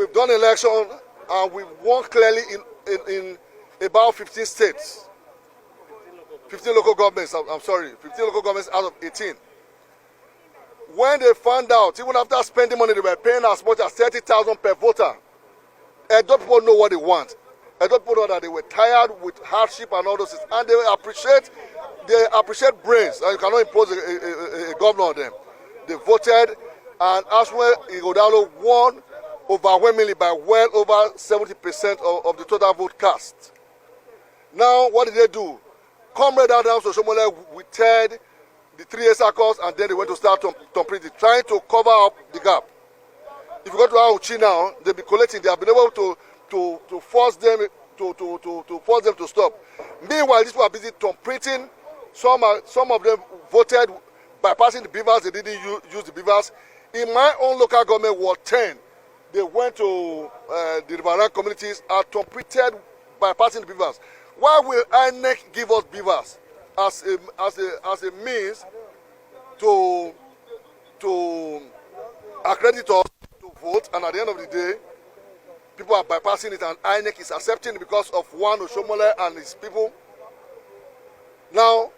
we've done election and we've won clearly in about 15 states. 15 local governments, I'm sorry, 15 local governments out of 18. When they found out, even after spending money, they were paying as much as 30,000 per voter. Edo people know what they want. Edo people know that they were tired with hardship and all those things, and they appreciate brains, and you cannot impose a governor on them. They voted, and Oshiomhole Ighodalo won overwhelmingly by well over 70% of the total vote cast. Now, what did they do? Comrade Adams Oshiomhole withheld the 3 circles, and then they went to start completely trying to cover up the gap. If you go to Auchi now, they'll be collecting. They have been able to force them to stop. Meanwhile, these people are busy printing. Some of them voted bypassing the beavers. They didn't use the beavers. In my own local government, Ward 10, they went to the Riverine communities and completed bypassing the beavers. Why will INEC give us beavers as a means to accredit us to vote, and at the end of the day, people are bypassing it, and INEC is accepting it because of one Oshiomhole and his people? Now,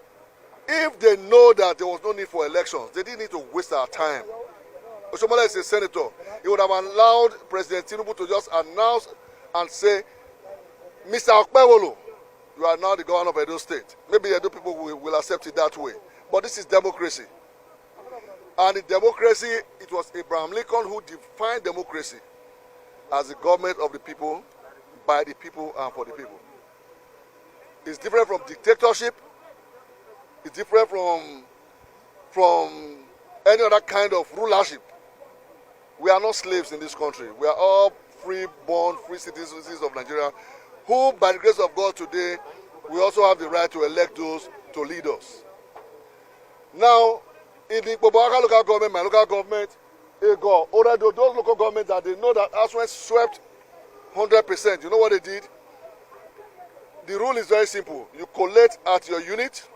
if they know that there was no need for elections, they didn't need to waste our time. Oshiomhole is a senator. He would have allowed President Tinubu to just announce and say, Mr. Okpewolo, you are now the governor of Edo State. Maybe Edo people will accept it that way. But this is democracy. And in democracy, it was Abraham Lincoln who defined democracy as the government of the people, by the people, and for the people. It's different from dictatorship. It's different from any other kind of rulership. We are not slaves in this country. We are all free-born, free citizens of Nigeria, who, by the grace of God today, we also have the right to elect those to lead us. Now, in the Ighodalo local government, my local government, already those local governments that they know that Oshiomhole swept 100%, you know what they did? The rule is very simple. You collect at your unit,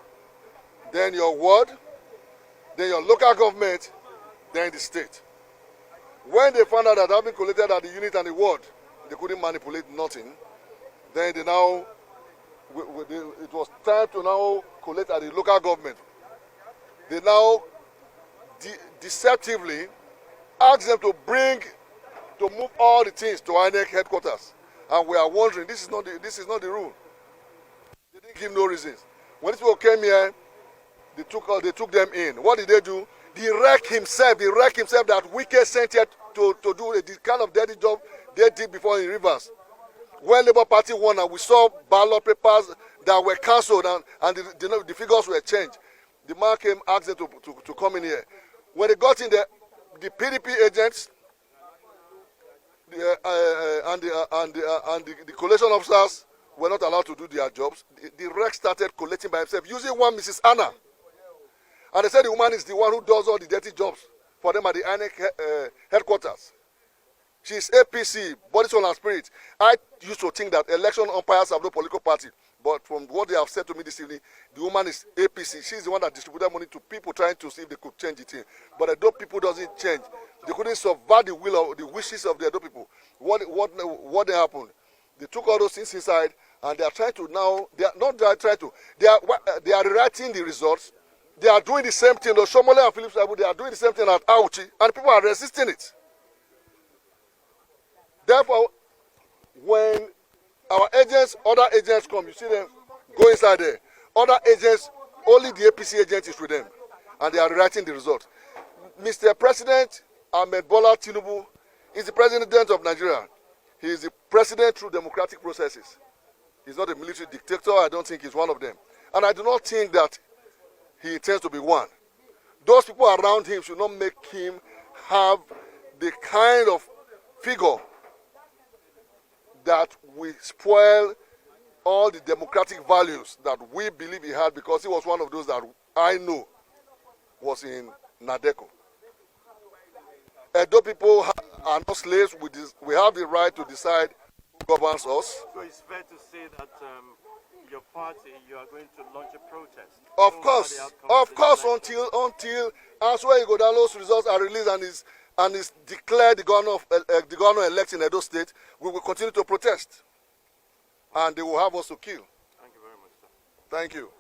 then your ward, then your local government, then the state. When they found out that having collected at the unit and the ward, they couldn't manipulate nothing, then they now, it was time to now collect at the local government. They now deceptively asked them to move all the things to INEC headquarters. And we are wondering, this is not the rule. They didn't give no reasons. When these people came here, they took them in. What did they do? The wreck himself that Wike sent here to do the kind of dirty job they did before in Rivers. When Labour Party won, and we saw ballot papers that were cancelled and the figures were changed, the man came, asked them to come in here. When they got in there, the PDP agents and the collation officers were not allowed to do their jobs. The wreck started collecting by himself using one Mrs. Anna. And they said the woman is the one who does all the dirty jobs for them at the INEC headquarters. She's APC, body, soul, and spirit. I used to think that election umpires have no political party. But from what they have said to me this evening, the woman is APC. She's the one that distributed money to people trying to see if they could change it in. But the Edo people doesn't change. They couldn't subvert the will of the wishes of the Edo people. What happened? They took all those things inside, and they are trying to now. They are not trying to. They are rewriting the results. They are doing the same thing. Oshiomhole and Phillips, they are doing the same thing at Auchi, and people are resisting it. Therefore, when our agents, other agents come, you see them go inside there. Other agents, only the APC agent is with them, and they are rewriting the result. Mr. President Ahmed Bola Tinubu is the president of Nigeria. He is the president through democratic processes. He's not a military dictator. I don't think he's one of them. And I do not think that he intends to be one. Those people around him should not make him have the kind of figure that will spoil all the democratic values that we believe he had, because he was one of those that I know was in Nadeko. Edo people are not slaves. We have the right to decide who governs us. So it's fair to say that your party, you are going to launch a protest? Of course, until Oshiomhole Ighodalo's results are released and is declared the governor-elect in Edo State, we will continue to protest. And they will have us to kill. Thank you very much, sir. Thank you.